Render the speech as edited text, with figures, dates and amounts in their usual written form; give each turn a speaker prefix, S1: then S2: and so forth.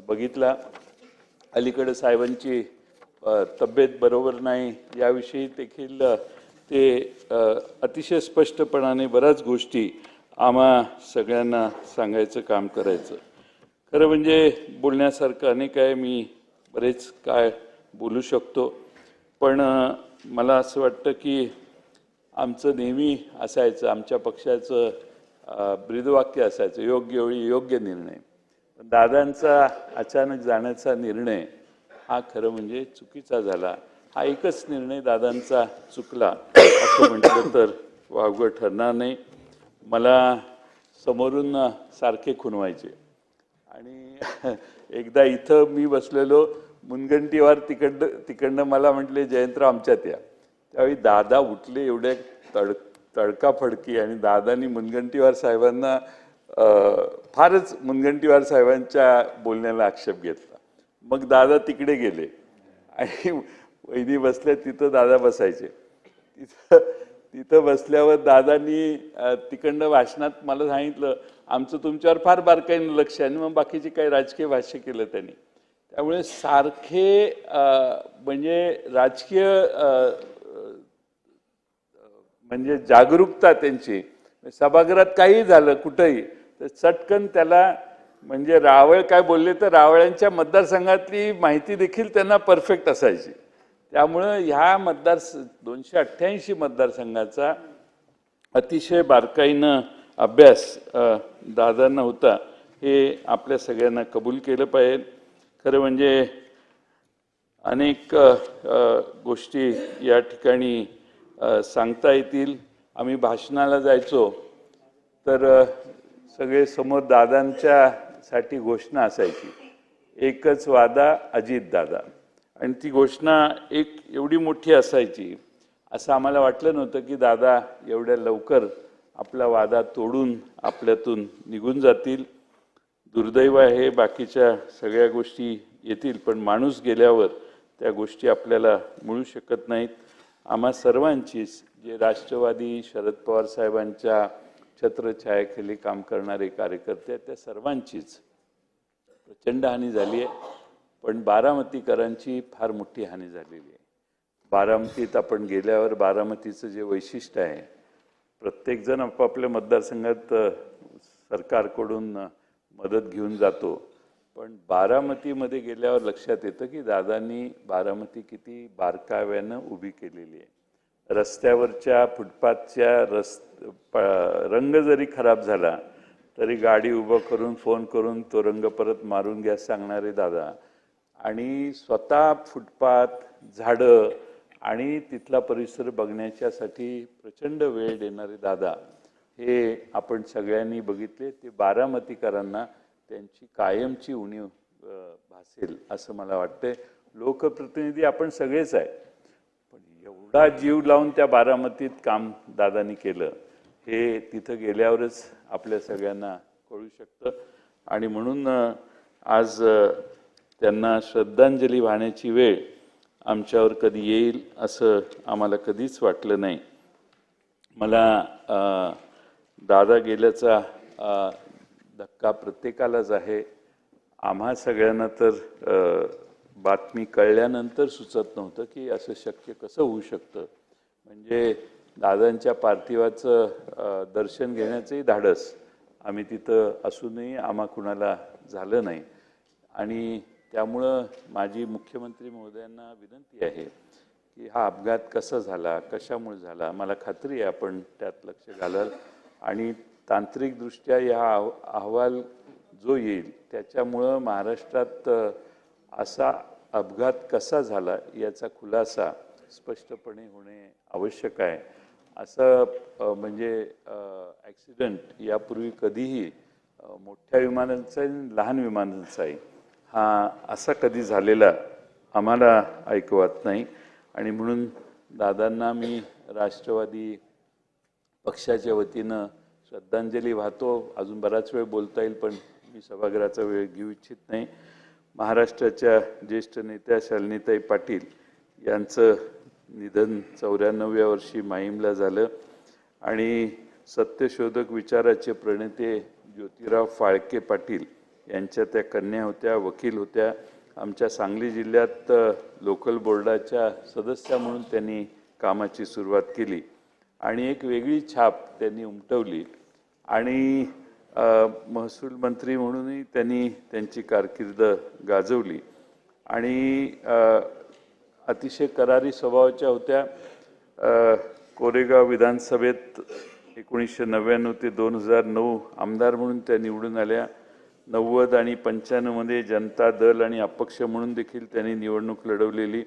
S1: बघितला. अलीकडे साहेबांची तब्येत बरोबर नाही याविषयी देखील ते अतिशय स्पष्टपणाने बऱ्याच गोष्टी आम्हा सगळ्यांना सांगायचं काम करायचं. खरं म्हणजे बोलण्यासारखं अनेक आहे, मी बरेच काय बोलू शकतो, पण मला असं वाटतं की आमचं नेहमी असायचं, आमच्या पक्षाचं ब्रीदवाक्य असायचं, योग्य वेळी योग्य निर्णय. पण दादांचा अचानक जाण्याचा निर्णय हा खरं म्हणजे चुकीचा झाला. हा एकच निर्णय दादांचा चुकला असं म्हटलं तर वावगं ठरणार नाही. मला समोरून सारखे खुणवायचे आणि एकदा इथं मी बसलेलो मुनगंटीवार तिकडनं मला म्हटले जयंतराव आमच्यात या. त्यावेळी दादा उठले एवढे तडकाफडकी आणि दादांनी मुनगंटीवार साहेबांना फारच मुनगंटीवार साहेबांच्या बोलण्याला आक्षेप घेतला. मग दादा तिकडे गेले आणि वहिनी बसल्या तिथं दादा बसायचे. तिथं बसल्यावर दादांनी तिकडनं भाषणात मला सांगितलं आमचं तुमच्यावर फार बारकाईनं लक्ष आहे, आणि मग बाकीचे काही राजकीय भाष्य केलं त्यांनी. त्यामुळे सारखे म्हणजे राजकीय म्हणजे जागरूकता त्यांची, सभागृहात काही झालं कुठंही तर चटकन त्याला म्हणजे रावळ काय बोलले तर रावळ्यांच्या मतदारसंघातली माहिती देखील त्यांना परफेक्ट असायची. त्यामुळं ह्या 288 मतदारसंघाचा अतिशय बारकाईनं अभ्यास दादांना होता, हे आपल्या सगळ्यांना कबूल केलं पाहिजे. खरं म्हणजे अनेक गोष्टी या ठिकाणी सांगता येतील. आम्ही भाषणाला जायचो तर सगळे समोर दादांच्यासाठी घोषणा असायची, एकच वादा अजित दादा, आणि ती घोषणा एक एवढी मोठी असायची. असं आम्हाला वाटलं नव्हतं की दादा एवढ्या लवकर आपला वादा तोडून आपल्यातून निघून जातील. दुर्दैव आहे, बाकीच्या सगळ्या गोष्टी येतील पण माणूस गेल्यावर त्या गोष्टी आपल्याला मिळू शकत नाहीत. आम्हा सर्वांचीच, जे राष्ट्रवादी शरद पवार साहेबांच्या छत्रछायाखाली काम करणारे कार्यकर्ते आहेत, त्या सर्वांचीच प्रचंड हानी झाली आहे. पण बारामतीकरांची फार मोठी हानी झालेली आहे. बारामतीत आपण गेल्यावर बारामतीचं जे वैशिष्ट्य आहे, प्रत्येकजण आपापल्या मतदारसंघात सरकारकडून मदत घेऊन जातो, पण बारामतीमध्ये गेल्यावर लक्षात येतं की दादांनी बारामती किती बारकाव्यानं उभी केलेली आहे. रस्त्यावरच्या फुटपाथच्या रंग जरी खराब झाला तरी गाडी उभं करून फोन करून तो रंग परत मारून घ्या सांगणारे दादा, आणि स्वतः फुटपाथ, झाडं आणि तिथला परिसर बघण्याच्यासाठी प्रचंड वेळ देणारे दादा, हे आपण सगळ्यांनी बघितले. ते बारामतीकरांना त्यांची कायमची उणीव भासेल असं मला वाटते. लोकप्रतिनिधी आपण सगळेच आहे, पण एवढा जीव लावून त्या बारामतीत काम दादांनी केलं हे तिथं गेल्यावरच आपल्या सगळ्यांना कळू शकतं. आणि म्हणून आज त्यांना श्रद्धांजली वाहण्याची वेळ आमच्यावर कधी येईल असं आम्हाला कधीच वाटलं नाही. मला दादा गेल्याचा धक्का प्रत्येकालाच आहे. आम्हा सगळ्यांना तर बातमी कळल्यानंतर सुचत नव्हतं की असं शक्य कसं होऊ शकतं. म्हणजे दादांच्या पार्थिवाचं दर्शन घेण्याचंही धाडस आम्ही तिथं असूनही आम्हा कुणाला झालं नाही. आणि त्यामुळं माझी मुख्यमंत्री महोदयांना विनंती आहे की हा अपघात कसा झाला, कशामुळे झाला, मला खात्री आहे आपण त्यात लक्ष घालाल आणि तांत्रिकदृष्ट्या हा अहवाल जो येईल त्याच्यामुळं महाराष्ट्रात असा अपघात कसा झाला याचा खुलासा स्पष्टपणे होणे आवश्यक आहे. असं म्हणजे ॲक्सिडेंट यापूर्वी कधीही मोठ्या विमानांचाही लहान विमानांचाही हा असा कधी झालेला आम्हाला ऐकवत नाही. आणि म्हणून दादांना मी राष्ट्रवादी पक्षाच्या वतीनं श्रद्धांजली वाहतो. अजून बराच वेळ बोलता येईल पण मी सभागृहाचा वेळ घेऊ इच्छित नाही. महाराष्ट्राच्या ज्येष्ठ नेत्या शालिनीताई पाटील यांचं निधन 94व्या वर्षी माहीमला झालं आणि सत्यशोधक विचाराचे प्रणेते ज्योतिराव फाळके पाटील यांच्या त्या कन्या होत्या, वकील होत्या. आमच्या सांगली जिल्ह्यात लोकल बोर्डाच्या सदस्य म्हणून त्यांनी कामाची सुरुवात केली आणि एक वेगळी छाप त्यांनी उमटवली आणि महसूल मंत्री म्हणूनही त्यांनी त्यांची कारकीर्द गाजवली आणि अतिशय करारी स्वभावाच्या होत्या. कोरेगाव विधानसभेत 1999 ते 2009 आमदार म्हणून त्या निवडून आल्या. 90 आणि 95 मध्ये जनता दल आणि अपक्ष म्हणून देखील त्यांनी निवडणूक लढवलेली.